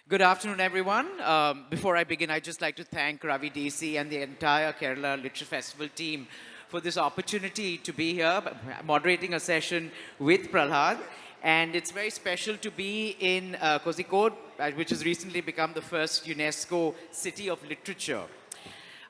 Good afternoon, everyone. Before I begin, I'd just like to thank Ravi DC and the entire Kerala Literature Festival team for this opportunity to be here, moderating a session with Prahlad. And it's very special to be in Kozhikode, which has recently become the first UNESCO City of Literature.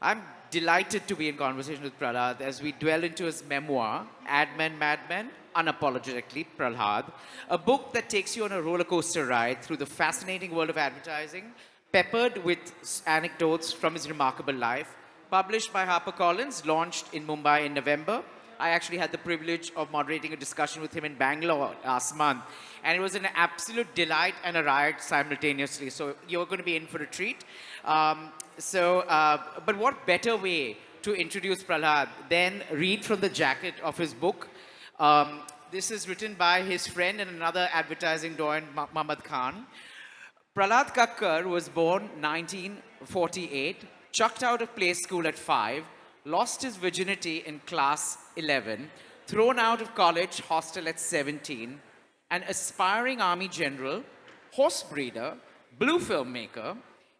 I'm delighted to be in conversation with Prahlad as we dwell into his memoir, Ad Men, Mad Men, Unapologetically Prahlad, a book that takes you on a roller coaster ride through the fascinating world of advertising, peppered with anecdotes from his remarkable life. Published by HarperCollins, launched in Mumbai in November. I actually had the privilege of moderating a discussion with him in Bangalore last month. And it was an absolute delight and a riot simultaneously. So you're going to be in for a treat. But what better way to introduce Prahlad than read from the jacket of his book? This is written by his friend and another advertising doyen, Muhammad Khan. Prahlad Kakkar was born 1948, chucked out of play school at 5, lost his virginity in class 11, thrown out of college hostel at 17, an aspiring army general, horse breeder, blue filmmaker,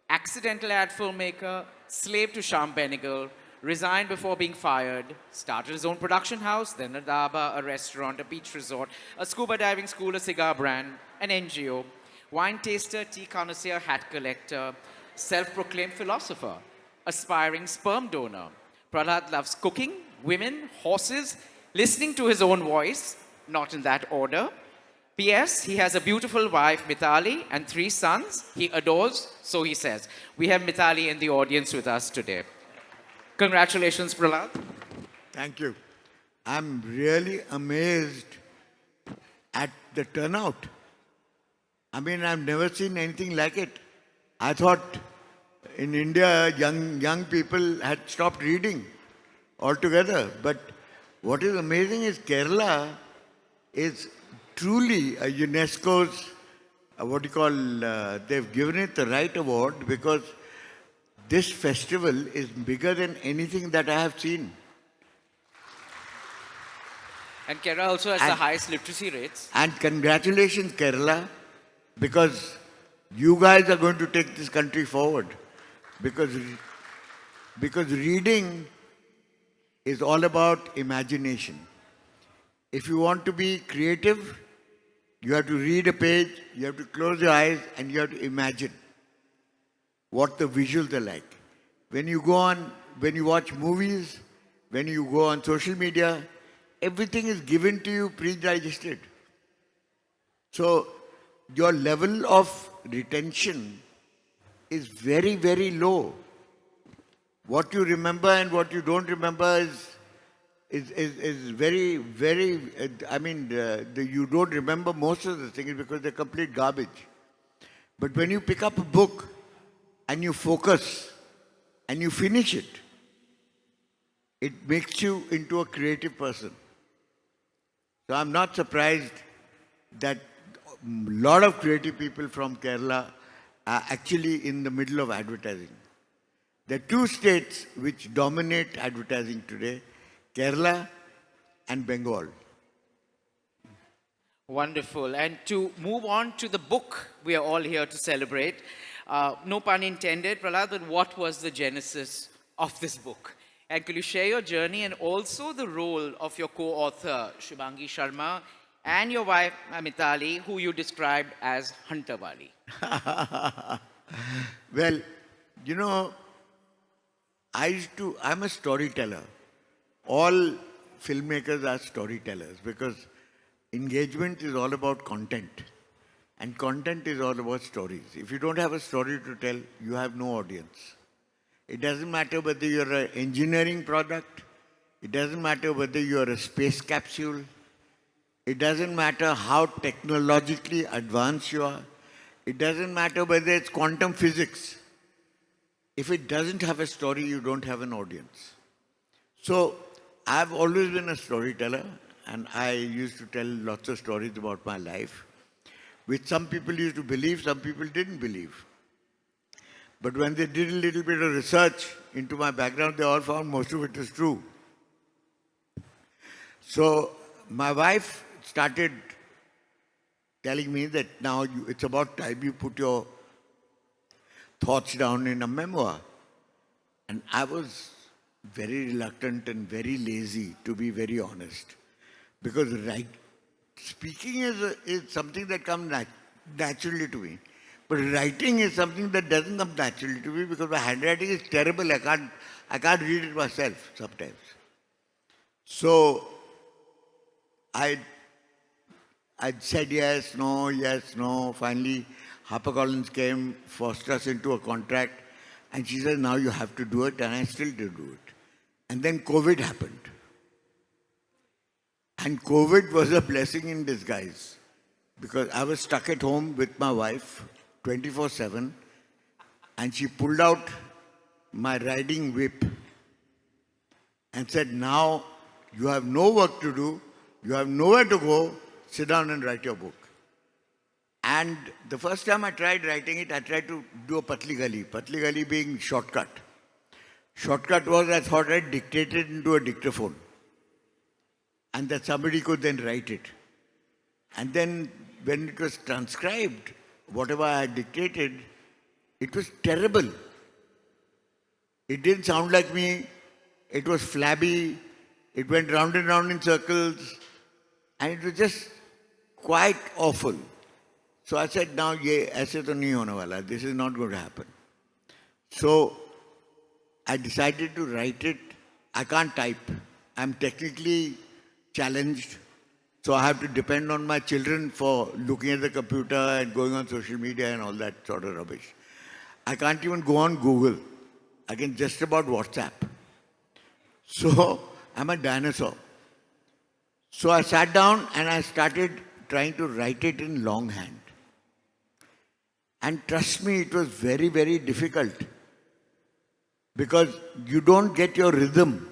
accidental ad filmmaker, slave to Shyam Benegal, resigned before being fired, started his own production house, then a dhaba, a restaurant, a beach resort, a scuba diving school, a cigar brand, an NGO, wine taster, tea connoisseur, hat collector, self-proclaimed philosopher, aspiring sperm donor. Prahlad loves cooking, women, horses, listening to his own voice, not in that order. P.S. He has a beautiful wife, Mithali, and 3 sons he adores, so he says. We have Mithali in the audience with us today. Congratulations, Prahlad. Thank you. I'm really amazed at the turnout. I mean, I've never seen anything like it. I thought in India, young people had stopped reading altogether. But what is amazing is Kerala is truly a UNESCO's, they've given it the right award because this festival is bigger than anything that I have seen. And Kerala also has the highest literacy rates. And congratulations, Kerala, because you guys are going to take this country forward. Because reading is all about imagination. If you want to be creative, you have to read a page, you have to close your eyes, and you have to imagine what the visuals are like. When you watch movies, when you go on social media, everything is given to you pre-digested. So your level of retention is very, very low. What you remember and what you don't remember is very, very, you don't remember most of the things because they're complete garbage. But when you pick up a book and you focus and you finish it, it makes you into a creative person. So I'm not surprised that a lot of creative people from Kerala are actually in the middle of advertising. There are 2 states which dominate advertising today, Kerala and Bengal. Wonderful. And to move on to the book we are all here to celebrate, no pun intended, Prahlad, but what was the genesis of this book? And could you share your journey and also the role of your co-author, Shubhangi Sharma, and your wife, Mithali, who you described as Huntawali? Well, you know, I'm a storyteller. All filmmakers are storytellers because engagement is all about content. And content is all about stories. If you don't have a story to tell, you have no audience. It doesn't matter whether you're an engineering product. It doesn't matter whether you're a space capsule. It doesn't matter how technologically advanced you are. It doesn't matter whether it's quantum physics. If it doesn't have a story, you don't have an audience. So I've always been a storyteller, and I used to tell lots of stories about my life, which some people used to believe, some people didn't believe. But when they did a little bit of research into my background, they all found most of it is true. So my wife started telling me that now it's about time you put your thoughts down in a memoir. And I was very reluctant and very lazy, to be very honest. Because speaking is something that comes naturally to me. But writing is something that doesn't come naturally to me because my handwriting is terrible. I can't read it myself sometimes. So I said yes, no. Finally, HarperCollins came, forced us into a contract, and she said, now you have to do it, and I still did do it. And then COVID happened. And COVID was a blessing in disguise because I was stuck at home with my wife 24/7, and she pulled out my riding whip and said, now you have no work to do, you have nowhere to go, sit down and write your book. And the first time I tried writing it, I tried to do a Patli Gali being shortcut. Shortcut was I thought I dictated into a dictaphone and that somebody could then write it. And then when it was transcribed, whatever I had dictated, it was terrible. It didn't sound like me. It was flabby. It went round and round in circles. And it was just quite awful. So I said, now, ye aise to nahi hone wala. This is not going to happen. So I decided to write it. I can't type. I'm technically challenged. So I have to depend on my children for looking at the computer and going on social media and all that sort of rubbish. I can't even go on Google. I can just about WhatsApp. So I'm a dinosaur. So I sat down and I started trying to write it in longhand. And trust me, it was very, very difficult. Because you don't get your rhythm.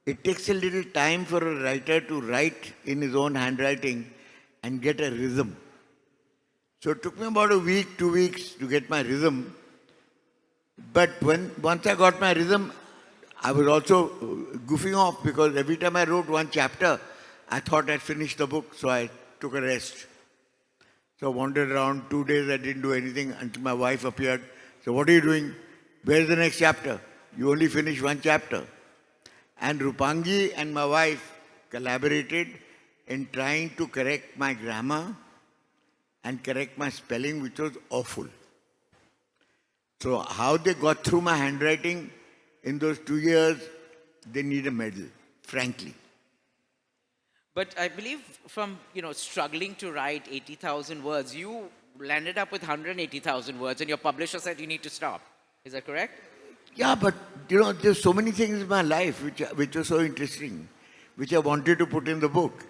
It takes a little time for a writer to write in his own handwriting and get a rhythm. So it took me about a week, 2 weeks to get my rhythm. But once I got my rhythm, I was also goofing off because every time I wrote one chapter, I thought I'd finished the book, so I took a rest. So I wandered around 2 days, I didn't do anything until my wife appeared. So what are you doing? Where's the next chapter? You only finished one chapter. And Rupangi and my wife collaborated in trying to correct my grammar and correct my spelling, which was awful. So how they got through my handwriting in those 2 years, they need a medal, frankly. But I believe from, struggling to write 80,000 words, you landed up with 180,000 words and your publisher said you need to stop. Is that correct? Yeah, but there's so many things in my life which are so interesting, which I wanted to put in the book.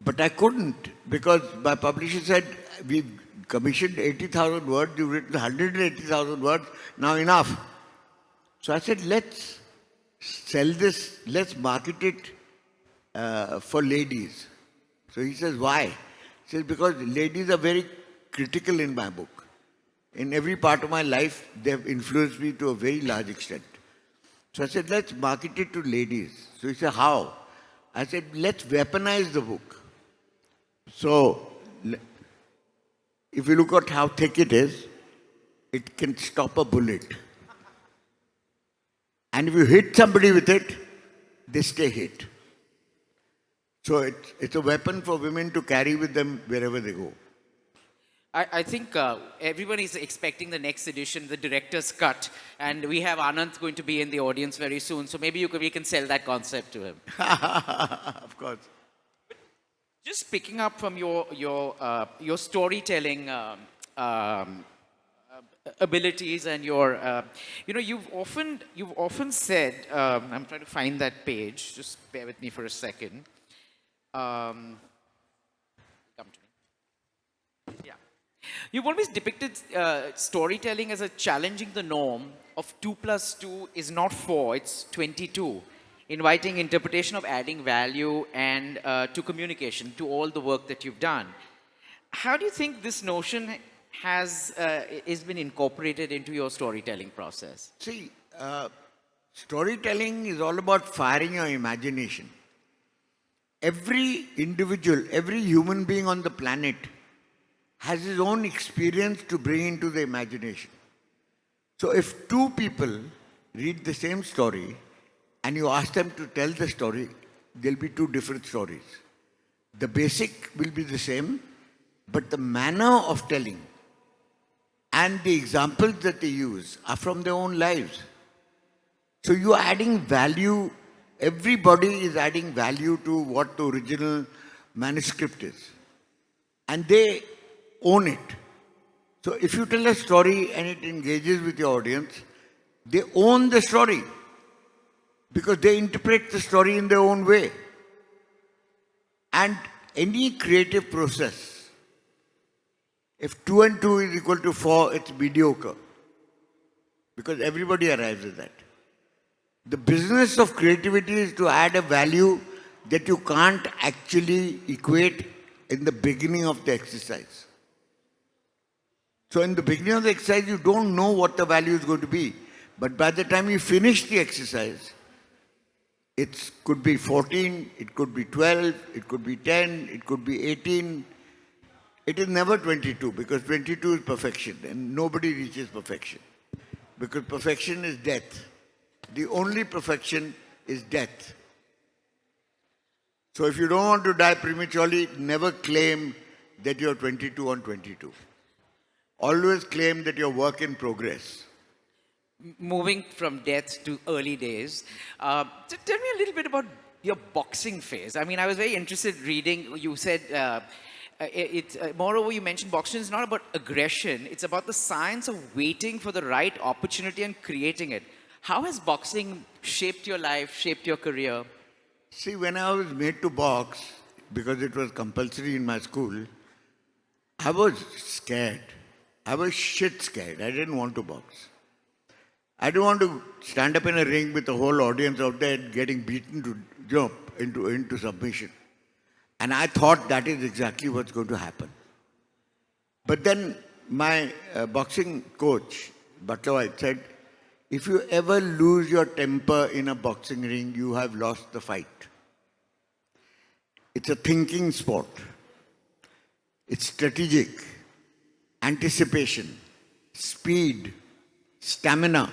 But I couldn't because my publisher said, we've commissioned 80,000 words, you've written 180,000 words, now enough. So I said, let's sell this, let's market it for ladies. So he says, why? He says, because ladies are very critical in my book. In every part of my life, they have influenced me to a very large extent. So I said, let's market it to ladies. So he said, how? I said, let's weaponize the book. So if you look at how thick it is, it can stop a bullet. And if you hit somebody with it, they stay hit. So it's a weapon for women to carry with them wherever they go. I think everyone is expecting the next edition, the director's cut, and we have Anand going to be in the audience very soon, so maybe we can sell that concept to him. Of course. Just picking up from your storytelling abilities and your, you've often said, I'm trying to find that page. Just bear with me for a second. Come to me. Yeah. You've always depicted storytelling as a challenging the norm of 2 plus 2 is not 4, it's 22. Inviting interpretation of adding value and to communication, to all the work that you've done. How do you think this notion has been incorporated into your storytelling process? See, storytelling is all about firing your imagination. Every individual, every human being on the planet has his own experience to bring into the imagination. So if two people read the same story and you ask them to tell the story, there'll be two different stories. The basic will be the same, but the manner of telling and the examples that they use are from their own lives. So you are adding value, everybody is adding value to what the original manuscript is. And they own it. So if you tell a story and it engages with your audience, they own the story because they interpret the story in their own way. And any creative process, if 2 and 2 is equal to 4, it's mediocre because everybody arrives at that. The business of creativity is to add a value that you can't actually equate in the beginning of the exercise. So in the beginning of the exercise, you don't know what the value is going to be. But by the time you finish the exercise, it could be 14, it could be 12, it could be 10, it could be 18. It is never 22 because 22 is perfection and nobody reaches perfection. Because perfection is death. The only perfection is death. So if you don't want to die prematurely, never claim that you're 22 on 22. Always claim that you're work in progress. Moving from death to early days, tell me a little bit about your boxing phase. I mean, I was very interested reading, you said, moreover, you mentioned boxing is not about aggression, it's about the science of waiting for the right opportunity and creating it. How has boxing shaped your life, shaped your career? See, when I was made to box, because it was compulsory in my school, I was scared. I was shit scared. I didn't want to box. I didn't want to stand up in a ring with the whole audience out there getting beaten to jump into submission. And I thought that is exactly what's going to happen. But then my boxing coach, Butler, said, if you ever lose your temper in a boxing ring, you have lost the fight. It's a thinking sport. It's strategic, anticipation, speed, stamina,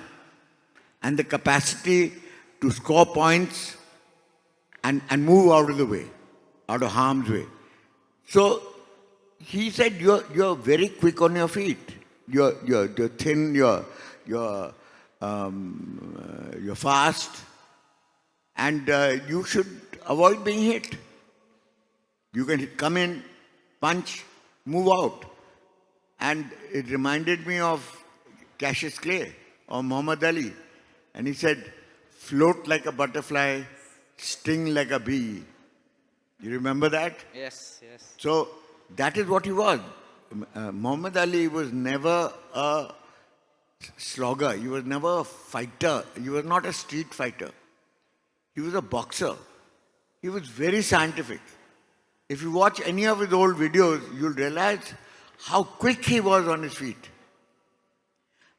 and the capacity to score points and move out of the way, out of harm's way. So he said, you're very quick on your feet. You're thin, you're fast, and you should avoid being hit. You can come in, punch, move out. And it reminded me of Cassius Clay or Muhammad Ali. And he said, float like a butterfly, sting like a bee. You remember that? Yes, yes. So that is what he was. Muhammad Ali was never a slogger. He was never a fighter. He was not a street fighter. He was a boxer. He was very scientific. If you watch any of his old videos, you'll realize how quick he was on his feet.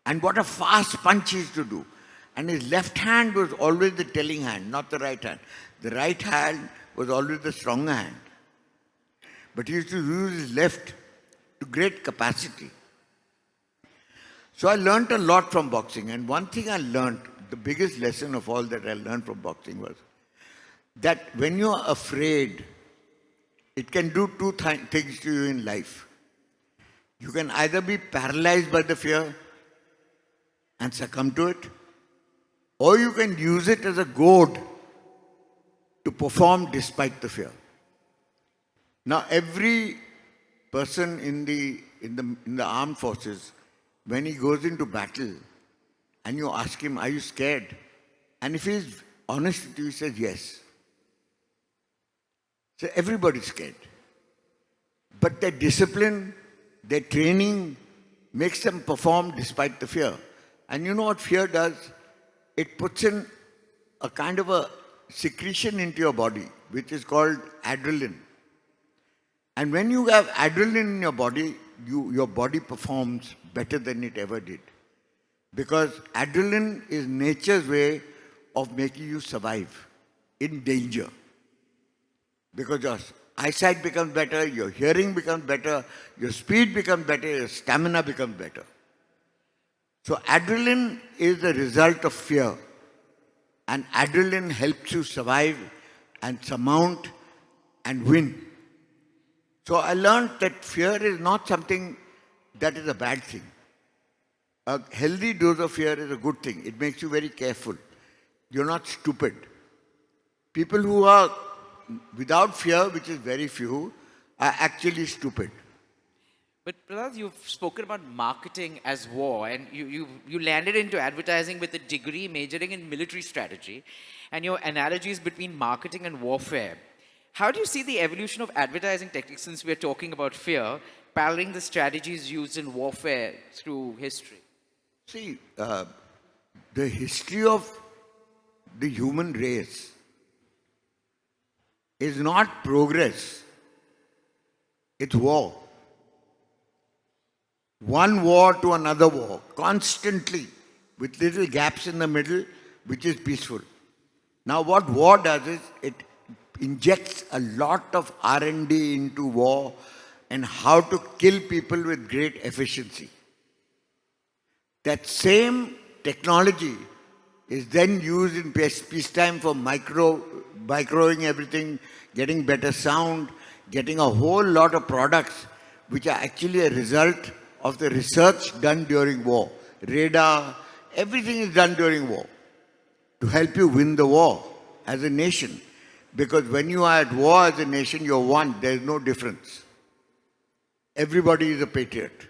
And what a fast punch he used to do. And his left hand was always the telling hand, not the right hand. The right hand was always the stronger hand. But he used to use his left to great capacity. So I learned a lot from boxing. And one thing I learned, the biggest lesson of all that I learned from boxing was that when you're afraid, it can do two things to you in life. You can either be paralyzed by the fear and succumb to it, or you can use it as a goad to perform despite the fear. Now, every person in the armed forces, when he goes into battle, and you ask him, "Are you scared?" and if he's honest with you, he says yes. So everybody's scared. But their discipline, their training makes them perform despite the fear. And you know what fear does? It puts in a kind of a secretion into your body, which is called adrenaline. And when you have adrenaline in your body, your body performs better than it ever did. Because adrenaline is nature's way of making you survive in danger. Because your eyesight becomes better, your hearing becomes better, your speed becomes better, your stamina becomes better. So adrenaline is the result of fear. And adrenaline helps you survive and surmount and win. So I learned that fear is not something that is a bad thing. A healthy dose of fear is a good thing. It makes you very careful. You're not stupid. People who are without fear, which is very few, are actually stupid. But Prahlad, you've spoken about marketing as war, and you landed into advertising with a degree majoring in military strategy, and your analogies between marketing and warfare. How do you see the evolution of advertising techniques, since we're talking about fear, paralleling the strategies used in warfare through history? See, the history of the human race is not progress, it's war. One war to another war, constantly, with little gaps in the middle, which is peaceful. Now what war does is, it injects a lot of R&D into war and how to kill people with great efficiency. That same technology is then used in peacetime for microing everything, getting better sound, getting a whole lot of products which are actually a result of the research done during war. Radar, everything is done during war to help you win the war as a nation. Because when you are at war as a nation, you're one. There is no difference. Everybody is a patriot.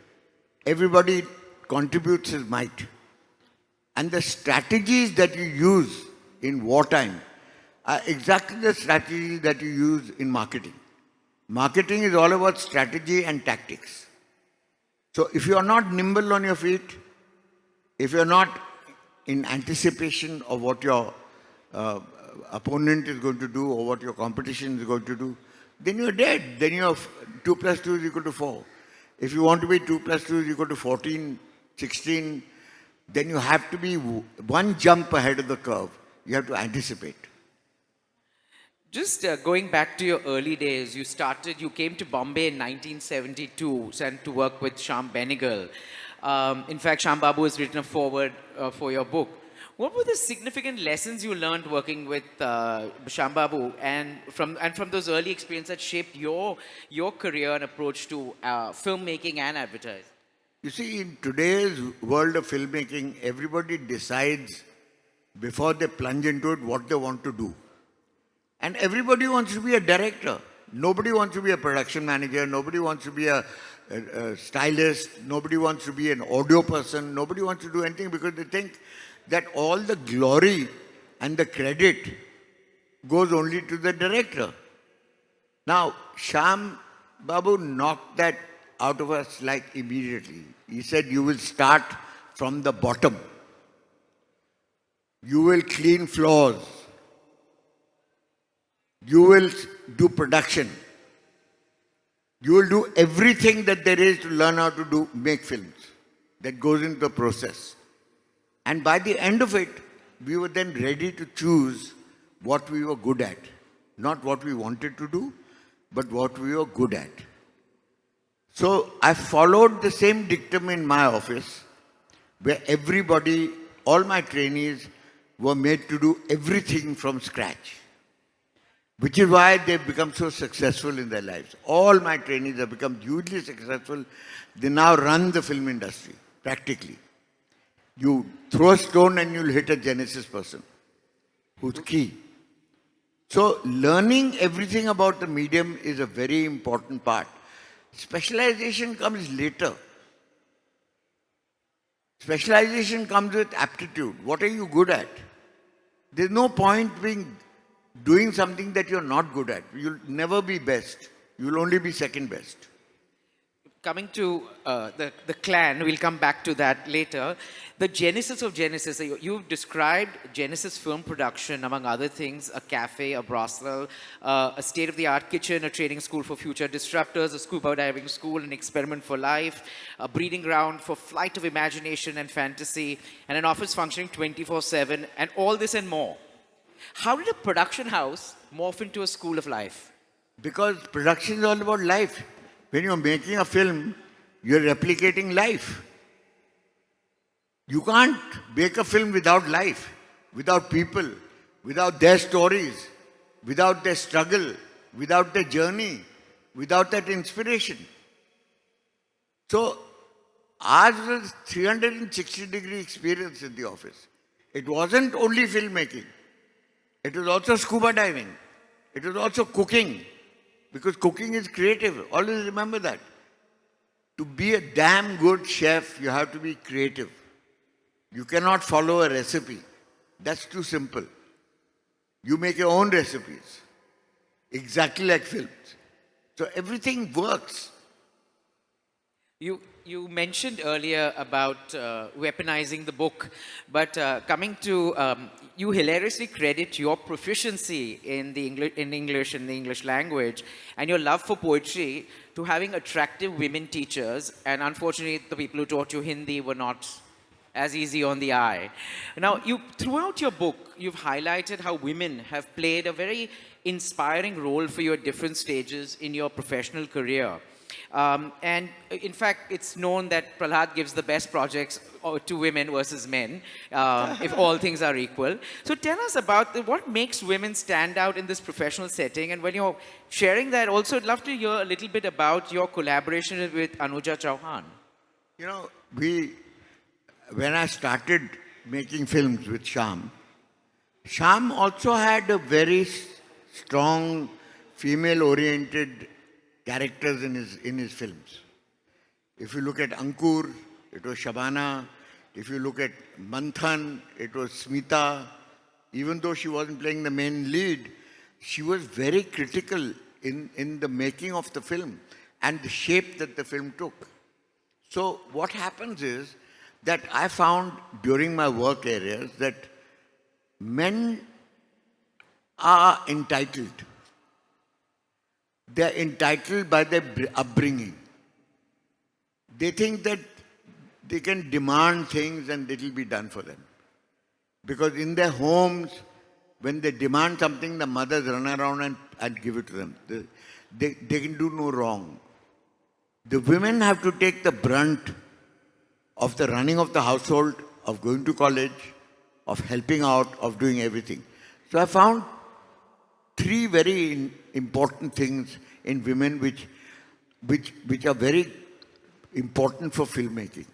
Everybody contributes his might. And the strategies that you use in wartime are exactly the strategies that you use in marketing. Marketing is all about strategy and tactics. So if you are not nimble on your feet, if you are not in anticipation of what your opponent is going to do or what your competition is going to do, then you're dead. Then you have 2 plus 2 is equal to 4. If you want to be 2 plus 2 is equal to 14, 16, then you have to be one jump ahead of the curve. You have to anticipate. Just going back to your early days, you came to Bombay in 1972 and to work with Shyam Benegal. In fact, Shyam Babu has written a foreword for your book. What were the significant lessons you learned working with Shyam Babu and from those early experiences that shaped your career and approach to filmmaking and advertising? You see, in today's world of filmmaking, everybody decides before they plunge into it what they want to do. And everybody wants to be a director. Nobody wants to be a production manager. Nobody wants to be a stylist. Nobody wants to be an audio person. Nobody wants to do anything because they think that all the glory and the credit goes only to the director. Now, Shyam Babu knocked that out of us like immediately. He said, you will start from the bottom. You will clean floors. You will do production. You will do everything that there is to learn how to make films. That goes into the process. And by the end of it, we were then ready to choose what we were good at. Not what we wanted to do, but what we were good at. So I followed the same dictum in my office, where everybody, all my trainees, were made to do everything from scratch. Which is why they've become so successful in their lives. All my trainees have become hugely successful. They now run the film industry, practically. You throw a stone and you'll hit a Genesis person who's key. So learning everything about the medium is a very important part. Specialization comes later. Specialization comes with aptitude. What are you good at? There's no point doing something that you're not good at. You'll never be best. You'll only be second best. Coming to the clan, we'll come back to that later. The genesis of Genesis, you've described Genesis film production, among other things, a cafe, a brothel, a state-of-the-art kitchen, a training school for future disruptors, a scuba diving school, an experiment for life, a breeding ground for flight of imagination and fantasy, and an office functioning 24/7, and all this and more. How did a production house morph into a school of life? Because production is all about life. When you're making a film, you're replicating life. You can't make a film without life, without people, without their stories, without their struggle, without their journey, without that inspiration. So ours was 360-degree experience in the office. It wasn't only filmmaking. It was also scuba diving. It was also cooking. Because cooking is creative. Always remember that. To be a damn good chef, you have to be creative. You cannot follow a recipe. That's too simple. You make your own recipes. Exactly like films. So everything works. You mentioned earlier about weaponizing the book, but coming to you hilariously credit your proficiency in the English language and your love for poetry to having attractive women teachers, and unfortunately the people who taught you Hindi were not as easy on the eye. Now, throughout your book, you've highlighted how women have played a very inspiring role for you at different stages in your professional career. And in fact, it's known that Prahlad gives the best projects to women versus men, if all things are equal. So tell us about what makes women stand out in this professional setting. And when you're sharing that, also I'd love to hear a little bit about your collaboration with Anuja Chauhan. You know, when I started making films with Sham also had a very strong female-oriented characters in his films. If you look at Ankur, it was Shabana. If you look at Manthan, it was Smita. Even though she wasn't playing the main lead, she was very critical in the making of the film and the shape that the film took. So what happens is that I found during my work areas that men are entitled. They're entitled by their upbringing. They think that they can demand things and it will be done for them. Because in their homes, when they demand something, the mothers run around and give it to them. They can do no wrong. The women have to take the brunt of the running of the household, of going to college, of helping out, of doing everything. So I found three very important things in women which are very important for filmmaking.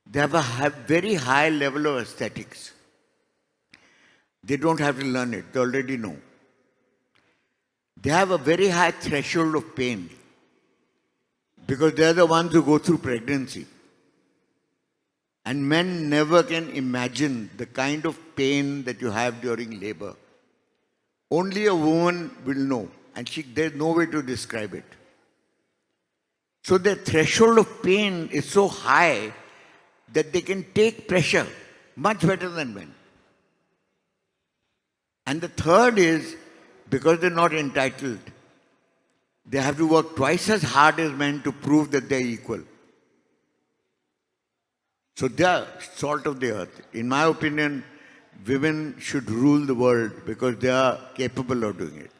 They have a very high level of aesthetics. They don't have to learn it, they already know. They have a very high threshold of pain because they are the ones who go through pregnancy. And men never can imagine the kind of pain that you have during labor. Only a woman will know, and there's no way to describe it. So their threshold of pain is so high that they can take pressure much better than men. And the third is, because they're not entitled, they have to work twice as hard as men to prove that they're equal. So they are salt of the earth. In my opinion, women should rule the world because they are capable of doing it.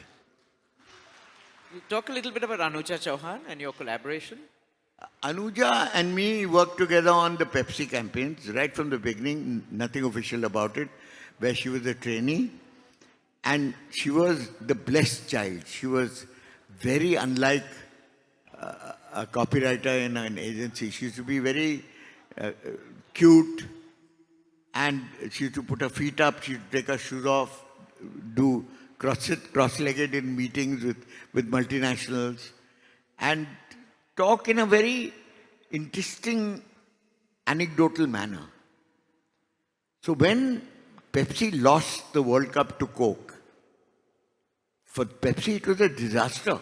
You talk a little bit about Anuja Chauhan and your collaboration. Anuja and me worked together on the Pepsi campaigns right from the beginning, nothing official about it, where she was a trainee. And she was the blessed child. She was very unlike a copywriter in an agency. She used to be very cute, and she used to put her feet up, she used to take her shoes off, do cross-legged in meetings with multinationals, and talk in a very interesting, anecdotal manner. So when Pepsi lost the World Cup to Coke, for Pepsi it was a disaster.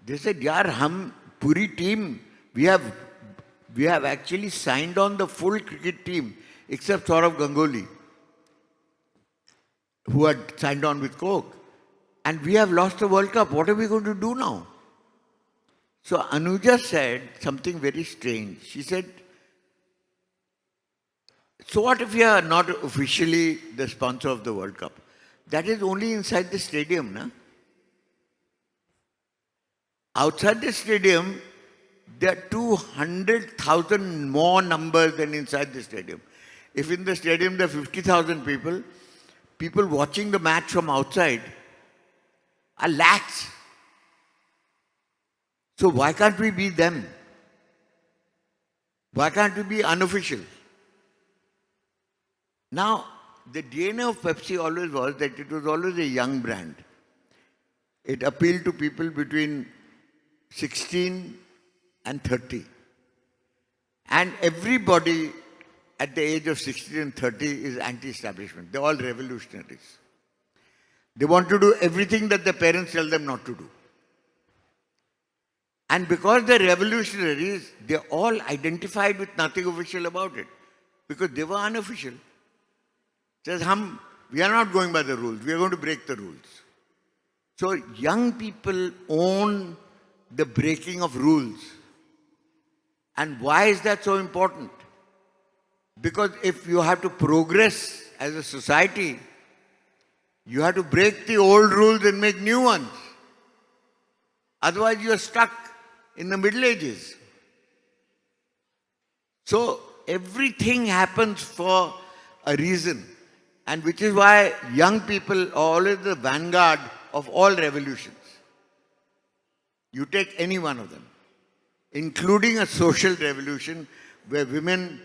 They said, "Yaar, hum puri team, we have actually signed on the full cricket team except Saurav Ganguly, who had signed on with Coke. And we have lost the World Cup. What are we going to do now?" So Anuja said something very strange. She said, "So what if we are not officially the sponsor of the World Cup? That is only inside the stadium, na? Outside the stadium, There are 200,000 more numbers than inside the stadium. If in the stadium there are 50,000 people, people watching the match from outside are lakhs. So why can't we be them? Why can't we be unofficial? Now, the DNA of Pepsi always was that it was always a young brand. It appealed to people between 16 and 30. And everybody at the age of 16 and 30 is anti-establishment. They're all revolutionaries. They want to do everything that their parents tell them not to do. And because they're revolutionaries, they're all identified with nothing official about it. Because they were unofficial. Says, we are not going by the rules. We are going to break the rules. So young people own the breaking of rules. And why is that so important? Because if you have to progress as a society, you have to break the old rules and make new ones. Otherwise, you are stuck in the Middle Ages. So everything happens for a reason. And which is why young people are always the vanguard of all revolutions. You take any one of them, including a social revolution where women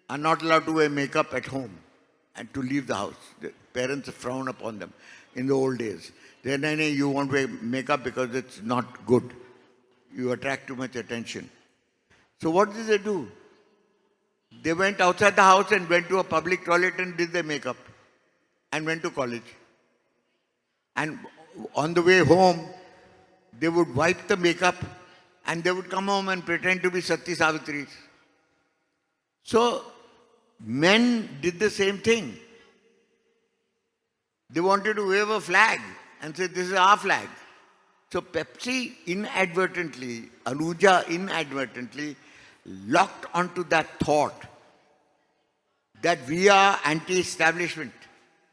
are not allowed to wear makeup at home and to leave the house. The parents frown upon them in the old days. They say, you won't wear makeup because it's not good. You attract too much attention. So what did they do? They went outside the house and went to a public toilet and did their makeup and went to college. And on the way home, they would wipe the makeup and they would come home and pretend to be Sati Savitris. So men did the same thing. They wanted to wave a flag and say, this is our flag. So Pepsi inadvertently, Anuja inadvertently locked onto that thought that we are anti-establishment,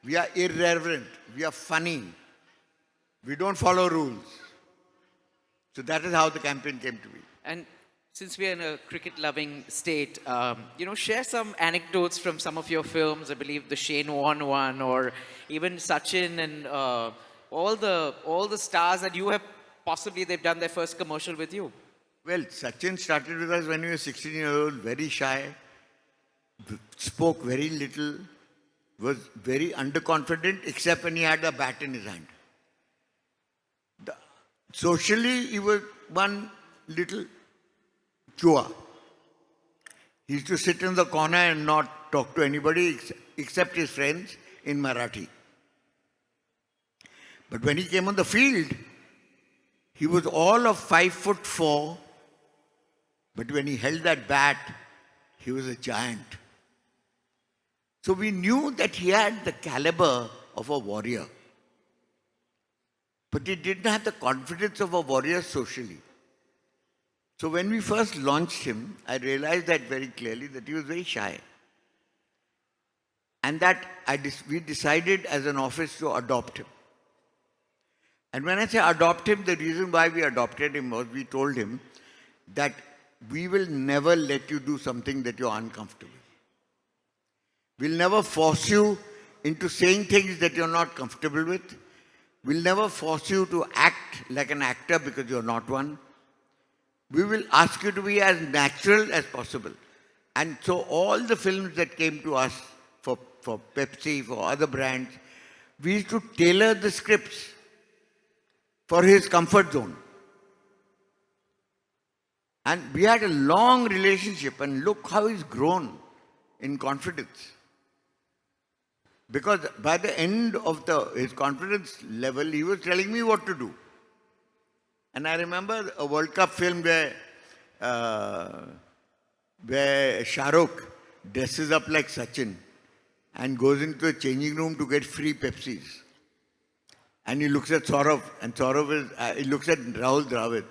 we are irreverent, we are funny, we don't follow rules. So that is how the campaign came to be. And since we are in a cricket-loving state, share some anecdotes from some of your films. I believe the Shane Warne one, or even Sachin, and all the stars that you have possibly they've done their first commercial with you. Well, Sachin started with us when he was 16 years old, very shy, spoke very little, was very underconfident, except when he had a bat in his hand. Socially, he was one little chua. He used to sit in the corner and not talk to anybody except his friends in Marathi. But when he came on the field, he was all of 5'4", but when he held that bat, he was a giant. So we knew that he had the caliber of a warrior. But he didn't have the confidence of a warrior socially. So when we first launched him, I realized that very clearly that he was very shy. And that we decided as an office to adopt him. And when I say adopt him, the reason why we adopted him was we told him that we will never let you do something that you're uncomfortable. We'll never force you into saying things that you're not comfortable with. We'll never force you to act like an actor because you're not one. We will ask you to be as natural as possible. And so all the films that came to us for Pepsi, for other brands, we used to tailor the scripts for his comfort zone. And we had a long relationship, and look how he's grown in confidence. Because by the end of his confidence level, he was telling me what to do. And I remember a World Cup film where Shah Rukh dresses up like Sachin and goes into the changing room to get free Pepsis. And he looks at Saurav, and he looks at Rahul Dravid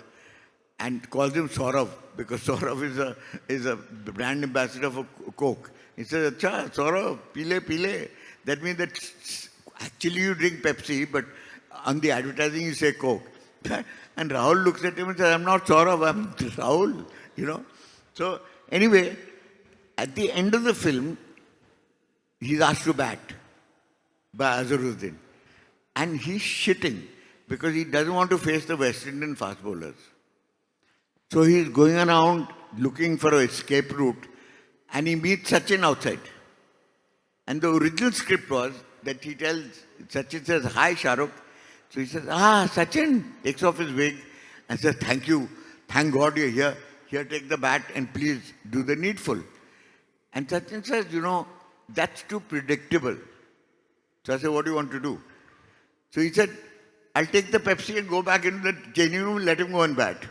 and calls him Saurav because Saurav is a brand ambassador for Coke. He says, "Acha, Saurav, pile. That means that actually you drink Pepsi, but on the advertising you say Coke. And Rahul looks at him and says, I'm not Saurav, I'm Rahul, you know. So anyway, at the end of the film, he's asked to bat by Azharuddin. And he's shitting because he doesn't want to face the West Indian fast bowlers. So he's going around looking for an escape route and he meets Sachin outside. And the original script was that he tells, Sachin says, hi Shahrukh. So he says, Sachin, takes off his wig and says, thank you, thank God you're here. Here, take the bat and please do the needful. And Sachin says, that's too predictable. So I said, what do you want to do? So he said, I'll take the Pepsi and go back into the changing room and let him go and bat.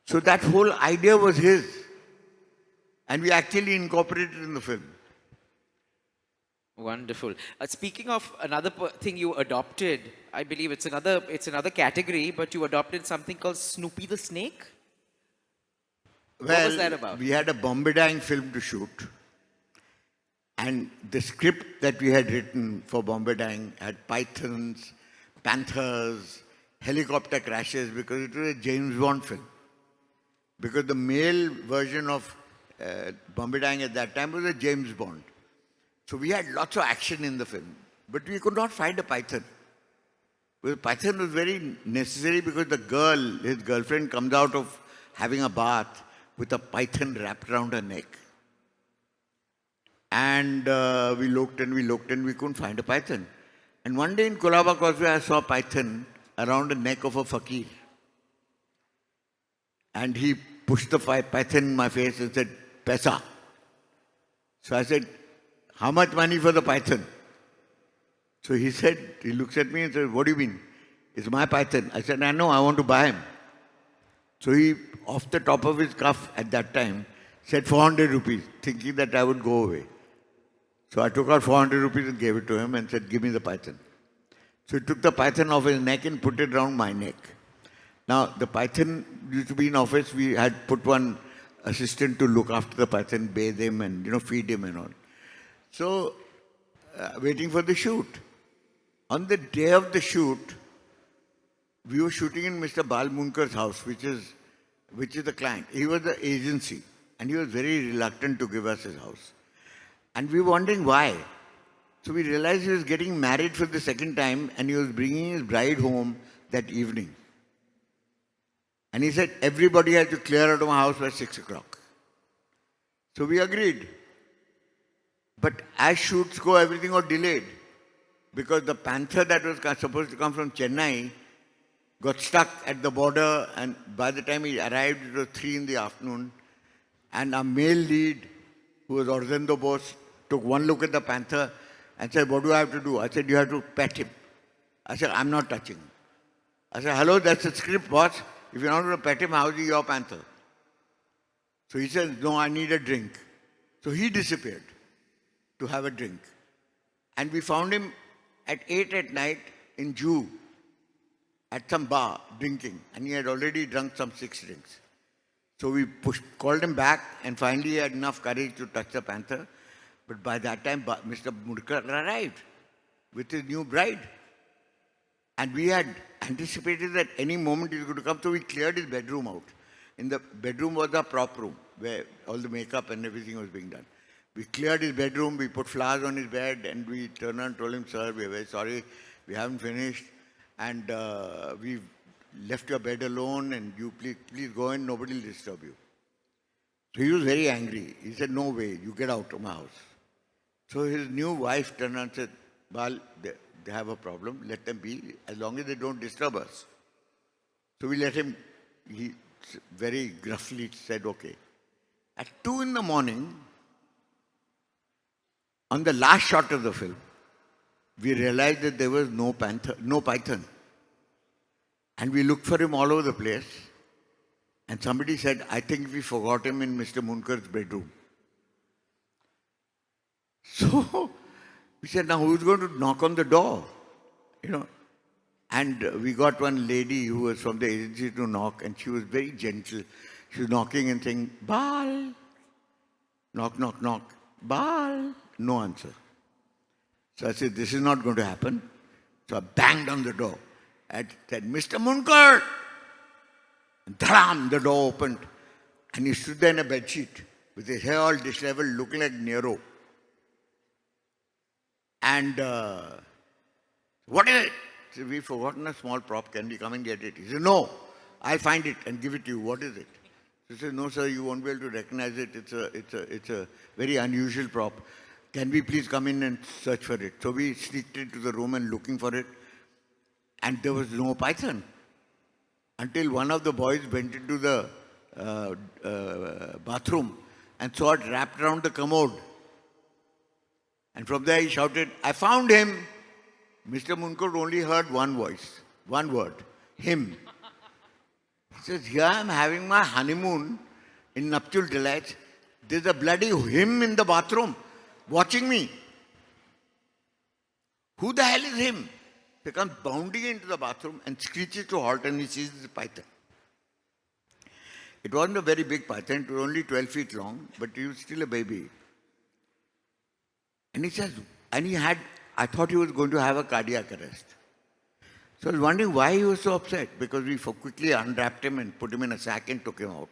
So that whole idea was his. And we actually incorporated it in the film. Wonderful. Speaking of another thing you adopted, I believe it's another category, but you adopted something called Snoopy the Snake. What was that about? We had a Bombay Dang film to shoot. And the script that we had written for Bombay Dang had pythons, panthers, helicopter crashes, because it was a James Bond film. Because the male version of Bombay Dang at that time was a James Bond. So we had lots of action in the film. But we could not find a python. Because python was very necessary because his girlfriend comes out of having a bath with a python wrapped around her neck. And we looked and we couldn't find a python. And one day in Colaba Causeway, I saw a python around the neck of a fakir. And he pushed the python in my face and said, Paisa. So I said, how much money for the python? So he looks at me and says, what do you mean? It's my python. I said, I know, I want to buy him. So he, off the top of his cuff at that time, said 400 rupees, thinking that I would go away. So I took out 400 rupees and gave it to him and said, give me the python. So he took the python off his neck and put it around my neck. Now, the python used to be in office. We had put one assistant to look after the python, bathe him and, feed him and all. So, waiting for the shoot. On the day of the shoot, we were shooting in Mr. Bal Munkar's house, which is the client. He was the agency and he was very reluctant to give us his house. And we were wondering why. So we realized he was getting married for the second time and he was bringing his bride home that evening. And he said, everybody had to clear out of my house by 6 o'clock. So we agreed. But as shoots go, everything got delayed. Because the panther that was supposed to come from Chennai got stuck at the border, and by the time he arrived, it was 3 in the afternoon. And our male lead, who was Orzendo Bose, took one look at the panther and said, what do I have to do? I said, you have to pet him. I said, I'm not touching him. I said, hello, that's the script, boss. If you're not going to pet him, how is he your panther? So he says, no, I need a drink. So he disappeared to have a drink. And we found him at 8 at night in Jew at some bar drinking. And he had already drunk some 6 drinks. So we called him back, and finally he had enough courage to touch the panther. But by that time, Mr. Mudkar arrived with his new bride. And we had anticipated that any moment he was going to come, so we cleared his bedroom out. In the bedroom was our prop room, where all the makeup and everything was being done. We cleared his bedroom, we put flowers on his bed, and we turned around and told him, sir, we are very sorry, we haven't finished, and we've left your bed alone, and you please go in, nobody will disturb you. So he was very angry. He said, no way, you get out of my house. So his new wife turned around and said, Bal, they have a problem, let them be, as long as they don't disturb us. So we let him, he very gruffly said, okay. At 2 in the morning, on the last shot of the film, we realized that there was no python. And we looked for him all over the place. And somebody said, I think we forgot him in Mr. Munkar's bedroom. So we said, now who's going to knock on the door? And we got one lady who was from the agency to knock, and she was very gentle. She was knocking and saying, Bal. Knock, knock, knock. Bal. No answer. So I said, this is not going to happen. So I banged on the door. and said, Mr. Munkar. And dharam, the door opened. And he stood there in a bedsheet with his hair all disheveled, looking like Nero. And what is it? He said, we've forgotten a small prop. Can we come and get it? He said, no, I'll find it and give it to you. What is it? He said, no, sir, you won't be able to recognize it. It's a very unusual prop. Can we please come in and search for it? So we sneaked into the room and looking for it. And there was no python. Until one of the boys went into the bathroom and saw it wrapped around the commode. And from there he shouted, I found him. Mr. Munkar only heard one voice, one word, him. He says, here I am having my honeymoon in nuptial delights. There's a bloody him in the bathroom watching me. Who the hell is him? He comes bounding into the bathroom and screeches to halt and he sees the python. It wasn't a very big python, it was only 12 feet long, but he was still a baby. And he says, I thought he was going to have a cardiac arrest. So I was wondering why he was so upset, because we quickly unwrapped him and put him in a sack and took him out.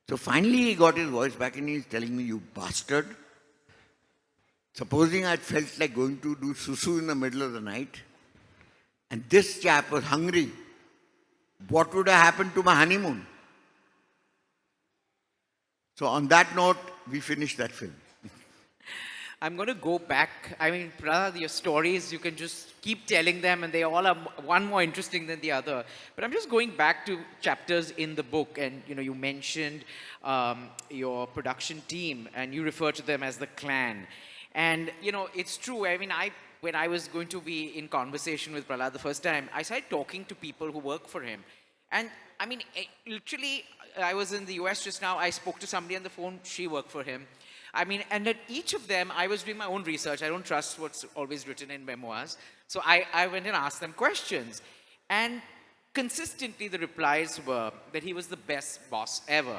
So finally he got his voice back and he's telling me, you bastard. Supposing I felt like going to do susu in the middle of the night, and this chap was hungry, what would have happened to my honeymoon? So on that note, we finished that film. I'm going to go back. I mean, Prahlad, your stories, you can just keep telling them and they all are one more interesting than the other. But I'm just going back to chapters in the book, and you mentioned your production team and you refer to them as the clan. And it's true. I mean, when I was going to be in conversation with Prahlad the first time, I started talking to people who work for him. And I mean, literally, I was in the US just now. I spoke to somebody on the phone. She worked for him. I mean, and at each of them, I was doing my own research. I don't trust what's always written in memoirs. So I went and asked them questions. And consistently, the replies were that he was the best boss ever.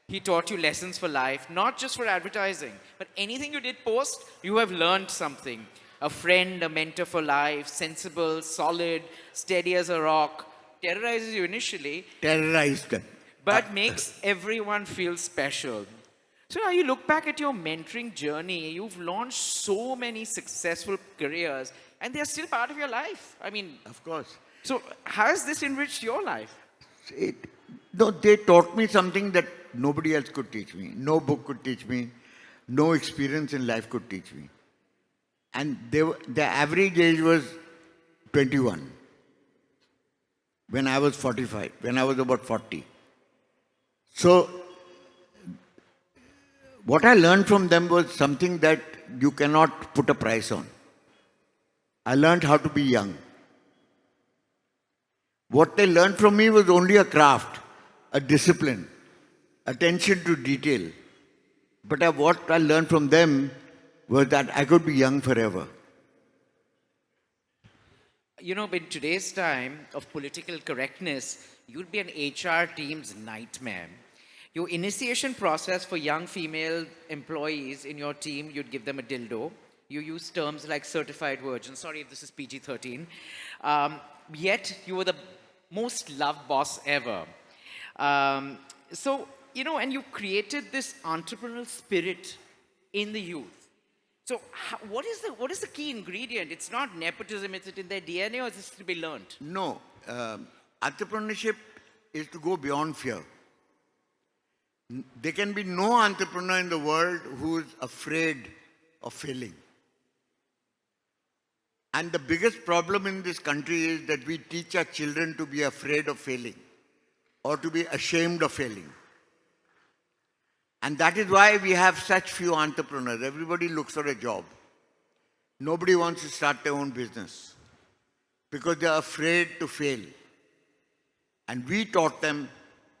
He taught you lessons for life, not just for advertising, but anything you did post, you have learned something. A friend, a mentor for life, sensible, solid, steady as a rock, terrorizes you initially. Terrorized them. But makes everyone feel special. So now you look back at your mentoring journey, you've launched so many successful careers, and they're still part of your life. I mean, of course. So how has this enriched your life? They taught me something that nobody else could teach me. No book could teach me. No experience in life could teach me. And the average age was 21. When I was 45, when I was about 40. So, what I learned from them was something that you cannot put a price on. I learned how to be young. What they learned from me was only a craft, a discipline, attention to detail. But what I learned from them was that I could be young forever. In today's time of political correctness, you'd be an HR team's nightmare. Your initiation process for young female employees in your team, you'd give them a dildo. You use terms like certified virgin. Sorry if this is PG-13. Yet, you were the most loved boss ever. And you created this entrepreneurial spirit in the youth. So what is the key ingredient? It's not nepotism, is it in their DNA, or is this to be learned? No. Entrepreneurship is to go beyond fear. There can be no entrepreneur in the world who is afraid of failing. And the biggest problem in this country is that we teach our children to be afraid of failing or to be ashamed of failing. And that is why we have such few entrepreneurs. Everybody looks for a job. Nobody wants to start their own business because they are afraid to fail. And we taught them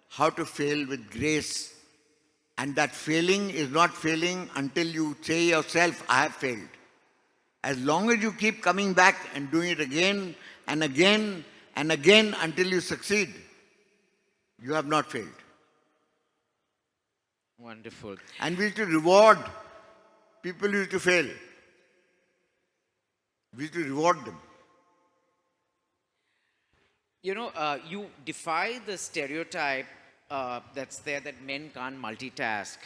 how to fail with grace. And that failing is not failing until you say yourself, I have failed. As long as you keep coming back and doing it again and again and again until you succeed, you have not failed. Wonderful. And we used to reward people who used to fail. We used to reward them. You defy the stereotype that's there that men can't multitask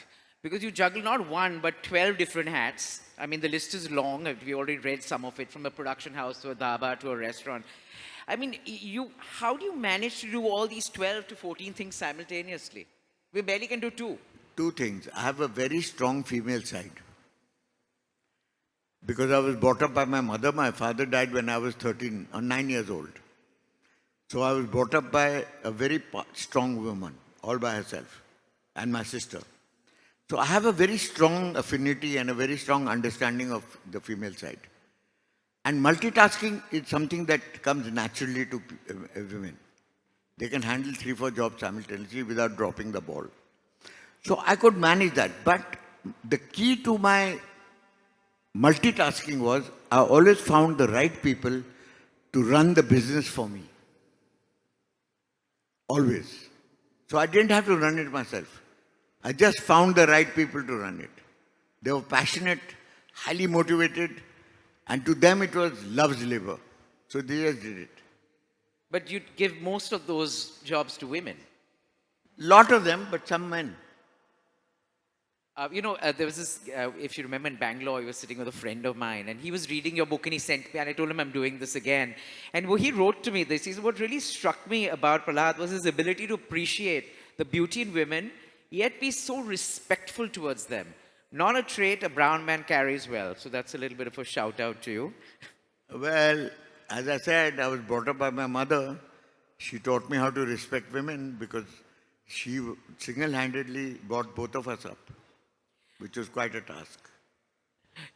because you juggle not one but 12 different hats. I mean, the list is long. We already read some of it, from a production house to a dhaba to a restaurant. I mean, how do you manage to do all these 12 to 14 things simultaneously? We barely can do two. Two things. I have a very strong female side. Because I was brought up by my mother. My father died when I was 13 or 9 years old. So I was brought up by a very strong woman, all by herself, and my sister. So I have a very strong affinity and a very strong understanding of the female side. And multitasking is something that comes naturally to women. They can handle 3-4 jobs simultaneously without dropping the ball. So I could manage that. But the key to my multitasking was I always found the right people to run the business for me. Always. So I didn't have to run it myself. I just found the right people to run it. They were passionate, highly motivated, and to them it was love's labor. So they just did it. But you'd give most of those jobs to women. Lot of them, but some men. There was this, if you remember in Bangalore, he was sitting with a friend of mine and he was reading your book and he sent me and I told him I'm doing this again. And he wrote to me this. He said, what really struck me about Prahlad was his ability to appreciate the beauty in women, yet be so respectful towards them. Not a trait a brown man carries well. So that's a little bit of a shout out to you. Well, as I said, I was brought up by my mother. She taught me how to respect women because she single-handedly brought both of us up, which was quite a task.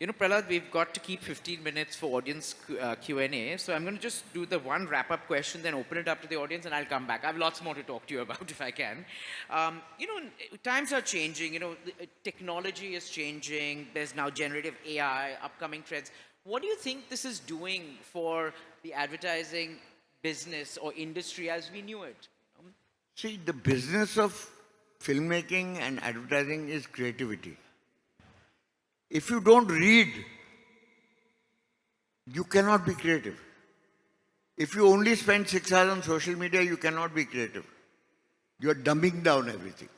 Prahlad, we've got to keep 15 minutes for audience Q&A. So I'm going to just do the one wrap-up question, then open it up to the audience, and I'll come back. I have lots more to talk to you about if I can. Times are changing. Technology is changing. There's now generative AI, upcoming trends. What do you think this is doing for the advertising business or industry as we knew it? See, the business of filmmaking and advertising is creativity. If you don't read, you cannot be creative. If you only spend 6 hours on social media, you cannot be creative. You are dumbing down everything.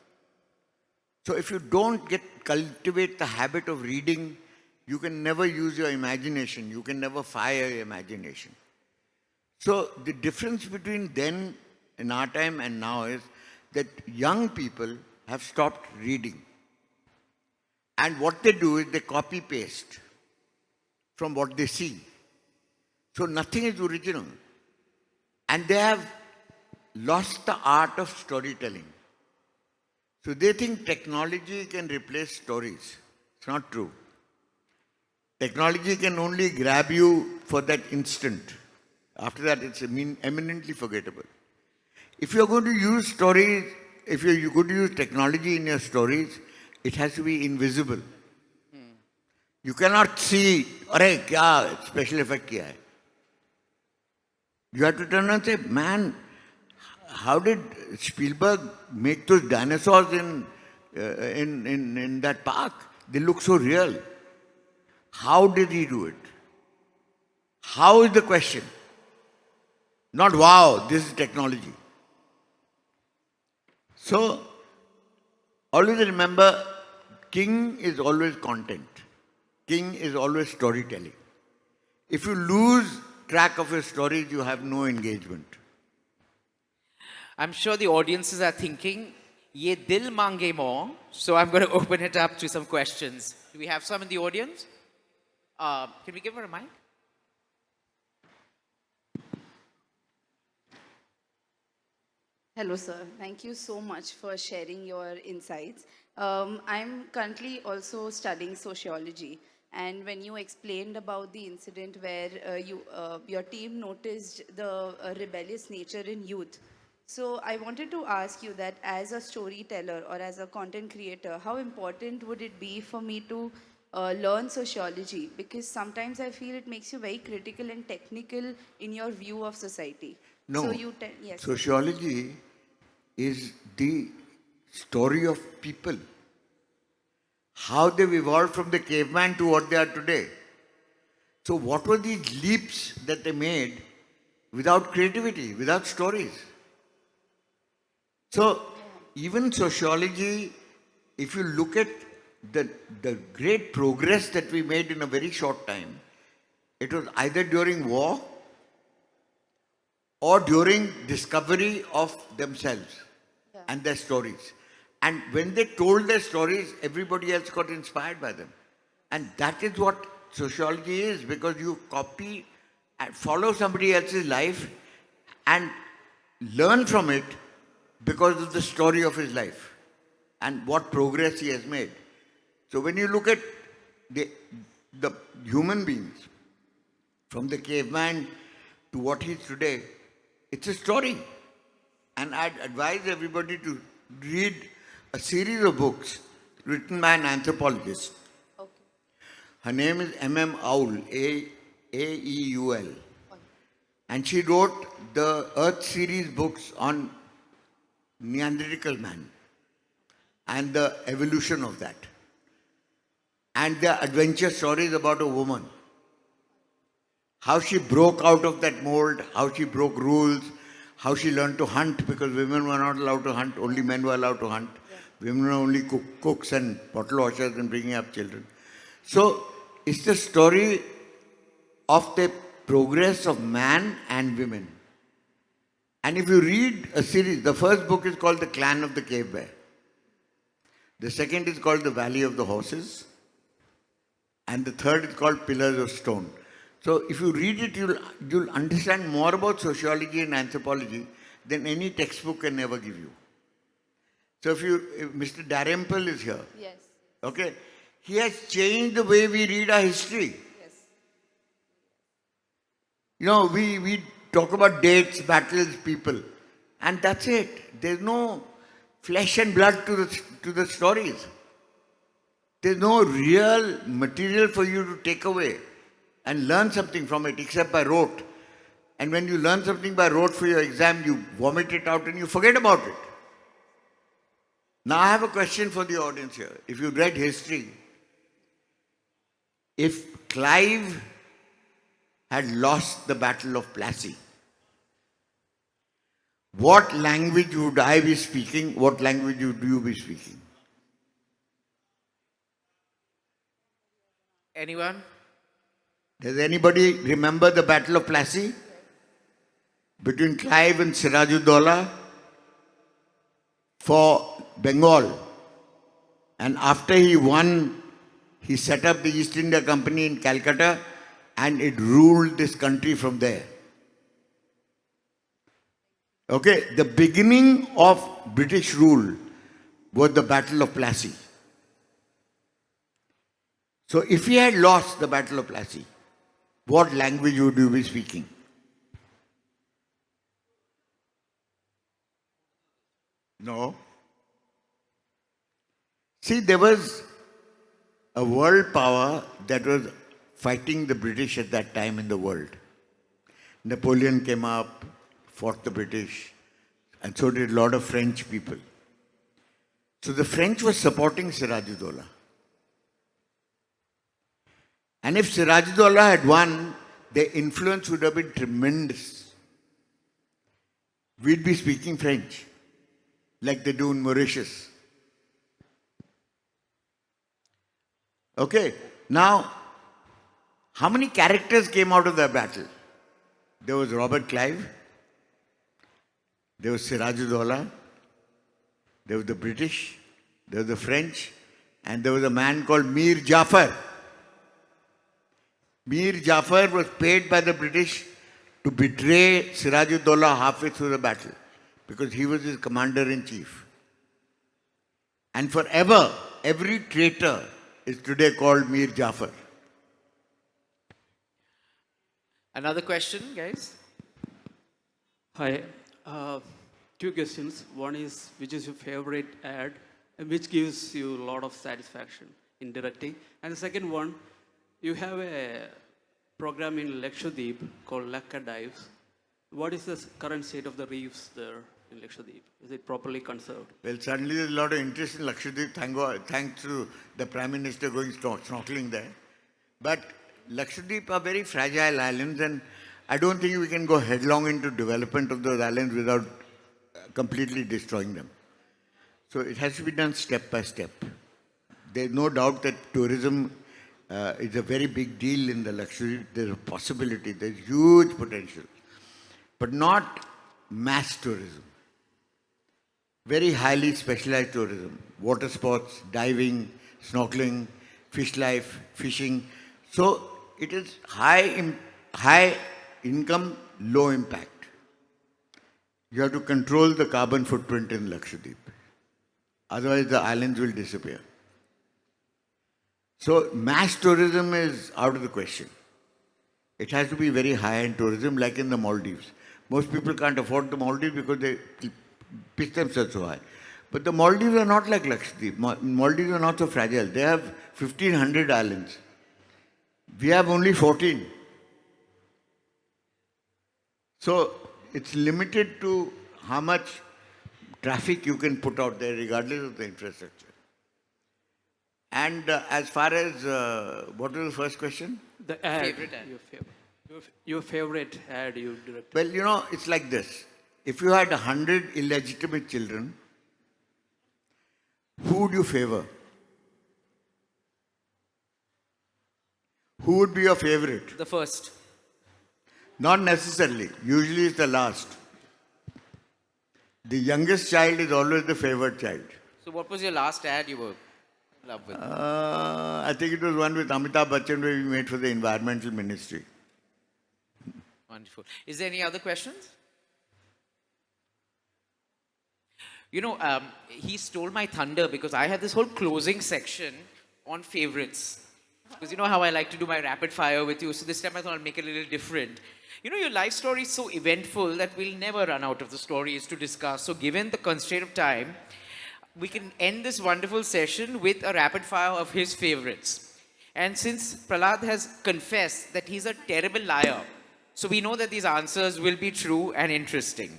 So if you don't cultivate the habit of reading, you can never use your imagination. You can never fire your imagination. So the difference between then, in our time, and now is that young people have stopped reading. And what they do is they copy paste from what they see. So nothing is original. And they have lost the art of storytelling. So they think technology can replace stories. It's not true. Technology can only grab you for that instant. After that, it's eminently forgettable. If you're going to use stories, if you're going to use technology in your stories, it has to be invisible. You cannot see, "Arey, kya special effect kiya hai?" You have to turn and say, "Man, how did Spielberg make those dinosaurs in that park? They look so real. How did he do it?" How is the question. Not, "Wow, this is technology." So, always remember, king is always content. King is always storytelling. If you lose track of your stories, you have no engagement. I'm sure the audiences are thinking, ye dil mange more. So I'm going to open it up to some questions. Do we have some in the audience? Can we give her a mic? Hello, sir. Thank you so much for sharing your insights. I'm currently also studying sociology. And when you explained about the incident where your team noticed the rebellious nature in youth, so I wanted to ask you that as a storyteller or as a content creator, how important would it be for me to learn sociology? Because sometimes I feel it makes you very critical and technical in your view of society. No, So yes. sociology is the story of people. How they've evolved from the caveman to what they are today. So what were these leaps that they made without creativity, without stories. So, even sociology, if you look at the great progress that we made in a very short time, it was either during war or during discovery of themselves and their stories. And when they told their stories, everybody else got inspired by them. And that is what sociology is, because you copy and follow somebody else's life and learn from it because of the story of his life and what progress he has made. So when you look at the human beings, from the caveman to what he is today, it's a story. And I'd advise everybody to read a series of books written by an anthropologist. Okay. Her name is M.M. Aul, A-E-U-L. And she wrote the Earth series books on Neanderthal man and the evolution of that. And the adventure stories about a woman. How she broke out of that mold, how she broke rules, how she learned to hunt, because women were not allowed to hunt, only men were allowed to hunt. Women were only cooks and bottle washers and bringing up children. So it's the story of the progress of man and women. And if you read a series, the first book is called The Clan of the Cave Bear. The second is called The Valley of the Horses. And the third is called Pillars of Stone. So if you read it, you'll understand more about sociology and anthropology than any textbook can ever give you. So if Mr. Dalrymple is here, Yes. okay, he has changed the way we read our history. Yes. You know, we talk about dates, battles, people, and that's it. There's no flesh and blood to the stories. There's no real material for you to take away and learn something from it except by rote. And when you learn something by rote for your exam, you vomit it out and you forget about it. Now I have a question for the audience here. If you read history, if Clive had lost the Battle of Plassey, what language would I be speaking? What language would you be speaking? Anyone? Does anybody remember the Battle of Plassey? Between Clive and Sirajuddaula for Bengal. And after he won, he set up the East India Company in Calcutta and it ruled this country from there. Okay, the beginning of British rule was the Battle of Plassey. So if he had lost the Battle of Plassey, what language would you be speaking? No. See, there was a world power that was fighting the British at that time in the world. Napoleon came up, fought the British, and so did a lot of French people. So the French were supporting Sirajuddaula. And if Sirajuddaula had won, their influence would have been tremendous. We'd be speaking French, like they do in Mauritius. Okay, now, how many characters came out of that battle? There was Robert Clive, there was Sirajuddaula, there was the British, there was the French, and there was a man called Mir Jafar. Mir Jafar was paid by the British to betray Sirajuddaula halfway through the battle because he was his commander-in-chief. And forever, every traitor is today called Mir Jafar. Another question, guys? Hi. Two questions. One is, which is your favorite ad and which gives you a lot of satisfaction in directing? And the second one, you have a program in Lakshadweep called Lakka Dives. What is the current state of the reefs there in Lakshadweep? Is it properly conserved? Well, suddenly there's a lot of interest in Lakshadweep, thanks to the Prime Minister going snorkeling there. But Lakshadweep are very fragile islands, and I don't think we can go headlong into development of those islands without completely destroying them. So it has to be done step by step. There's no doubt that tourism is a very big deal in the Lakshadweep. There's a possibility, there's huge potential, but not mass tourism. Very highly specialized tourism, water sports, diving, snorkeling, fish life, fishing. So it is high income, low impact. You have to control the carbon footprint in Lakshadweep. Otherwise the islands will disappear. So mass tourism is out of the question. It has to be very high-end tourism like in the Maldives. Most people can't afford the Maldives because they pitch themselves so high. But the Maldives are not like Lakshadweep. Maldives are not so fragile. They have 1,500 islands. We have only 14. So it's limited to how much traffic you can put out there regardless of the infrastructure. And as far as, what was the first question? The ad. Favorite ad. Your favorite ad you directed. Well, you know, it's like this. If you had 100 illegitimate children, who would you favor? Who would be your favorite? The first. Not necessarily. Usually it's the last. The youngest child is always the favored child. So what was your last ad you were in love with? I think it was one with Amitabh Bachchan where we made for the environmental ministry. Wonderful. Is there any other questions? You know, he stole my thunder because I had this whole closing section on favorites. Because you know how I like to do my rapid fire with you, so this time I thought I'd make it a little different. You know, your life story is so eventful that we'll never run out of the stories to discuss. So given the constraint of time, we can end this wonderful session with a rapid fire of his favorites. And since Prahlad has confessed that he's a terrible liar, so we know that these answers will be true and interesting.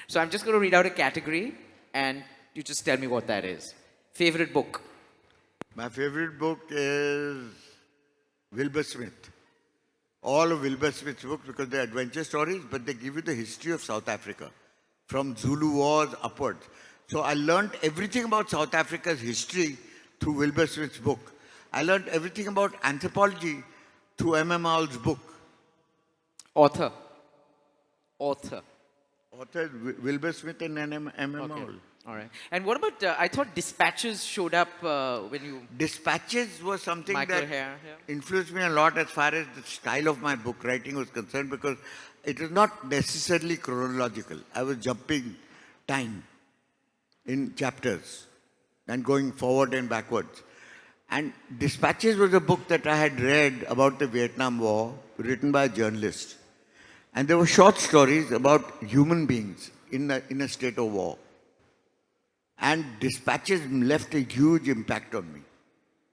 So I'm just going to read out a category and you just tell me what that is. Favorite book? My favorite book is Wilbur Smith. All of Wilbur Smith's books because they're adventure stories, but they give you the history of South Africa from Zulu Wars upwards. So I learned everything about South Africa's history through Wilbur Smith's book. I learned everything about anthropology through M.M. Hall's book. Author. Author is Wilbur Smith and M.M. Hall. All right. And what about, I thought Dispatches showed up when you... Dispatches was something Michael that Hare, yeah. influenced me a lot as far as the style of my book writing was concerned because it was not necessarily chronological. I was jumping time in chapters and going forward and backwards. And Dispatches was a book that I had read about the Vietnam War, written by a journalist. And there were short stories about human beings in a state of war. And Dispatches left a huge impact on me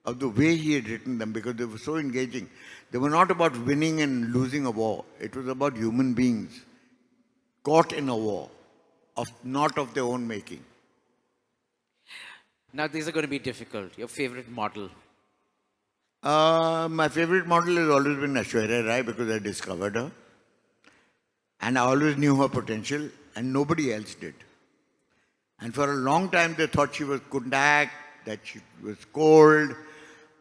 of the way he had written them because they were so engaging. They were not about winning and losing a war. It was about human beings caught in a war, not of their own making. Now these are going to be difficult. Your favorite model? My favorite model has always been Aishwarya Rai because I discovered her. And I always knew her potential and nobody else did. And for a long time they thought she couldn't act, that she was cold,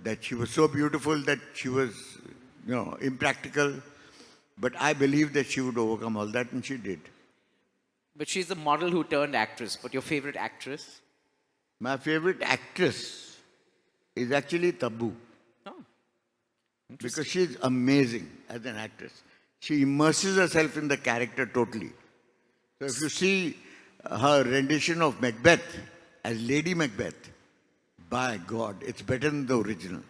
that she was so beautiful that she was, impractical. But I believed that she would overcome all that and she did. But she's the model who turned actress. But your favorite actress? My favorite actress is actually Tabu. Oh, because she's amazing as an actress. She immerses herself in the character totally. So if you see her rendition of Macbeth as Lady Macbeth, by God, it's better than the original.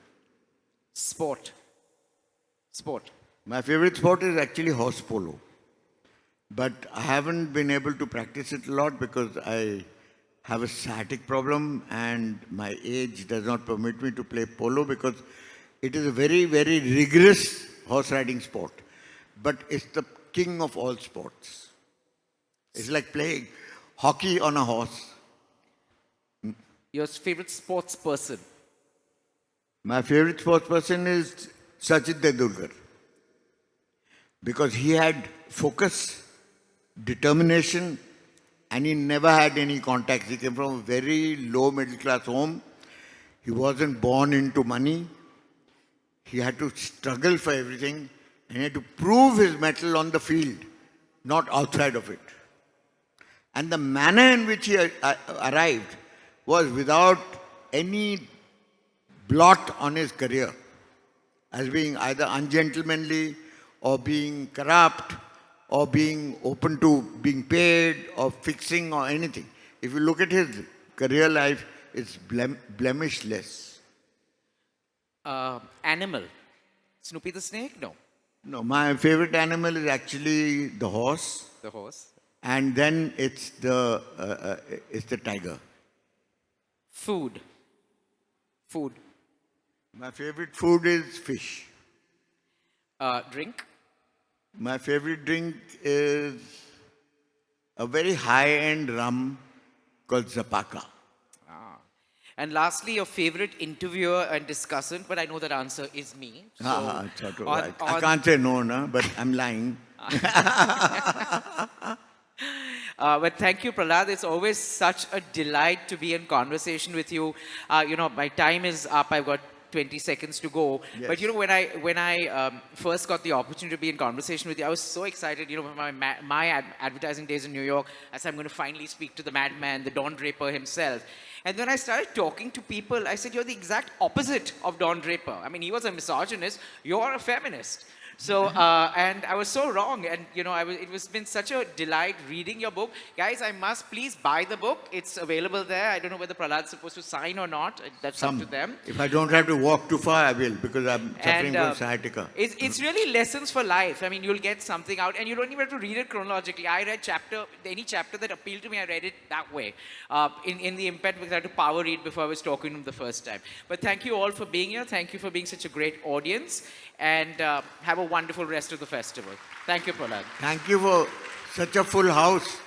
Sport. My favorite sport is actually horse polo. But I haven't been able to practice it a lot because I have a sciatic problem and my age does not permit me to play polo because it is a very, very rigorous horse riding sport. But it's the king of all sports. It's like playing hockey on a horse. Your favorite sports person? My favorite sports person is Sachin Tendulkar. because he had focus, determination, and he never had any contacts. He came from a very low middle class home. He wasn't born into money. He had to struggle for everything, and he had to prove his mettle on the field, not outside of it. And the manner in which he arrived was without any blot on his career, as being either ungentlemanly or being corrupt or being open to being paid or fixing or anything. If you look at his career life, it's blemishless. Animal. Snoopy the snake? No. No, my favorite animal is actually the horse, The horse. and then it's the tiger. Food. Food. My favorite food is fish. Drink. My favorite drink is a very high-end rum called Zapaka. And lastly, your favorite interviewer and discussant, but I know that answer is me. So I can't say no, no, but I'm lying. But thank you, Prahlad. It's always such a delight to be in conversation with you. My time is up. I've got 20 seconds to go. Yes. But when I first got the opportunity to be in conversation with you, I was so excited. My advertising days in New York, I said I'm going to finally speak to the madman, the Don Draper himself. And when I started talking to people, I said, you're the exact opposite of Don Draper. I mean, he was a misogynist. You're a feminist. So, and I was so wrong. And, it was been such a delight reading your book. Guys, I must please buy the book. It's available there. I don't know whether Prahlad's supposed to sign or not. That's up to them. If I don't have to walk too far, I will, because I'm suffering from sciatica. It's really lessons for life. I mean, you'll get something out, and you don't even have to read it chronologically. I read any chapter that appealed to me, I read it that way. In the impetus, because I had to power read before I was talking to him the first time. But thank you all for being here. Thank you for being such a great audience. And have a wonderful rest of the festival. Thank you, Prahlad. Thank you for such a full house.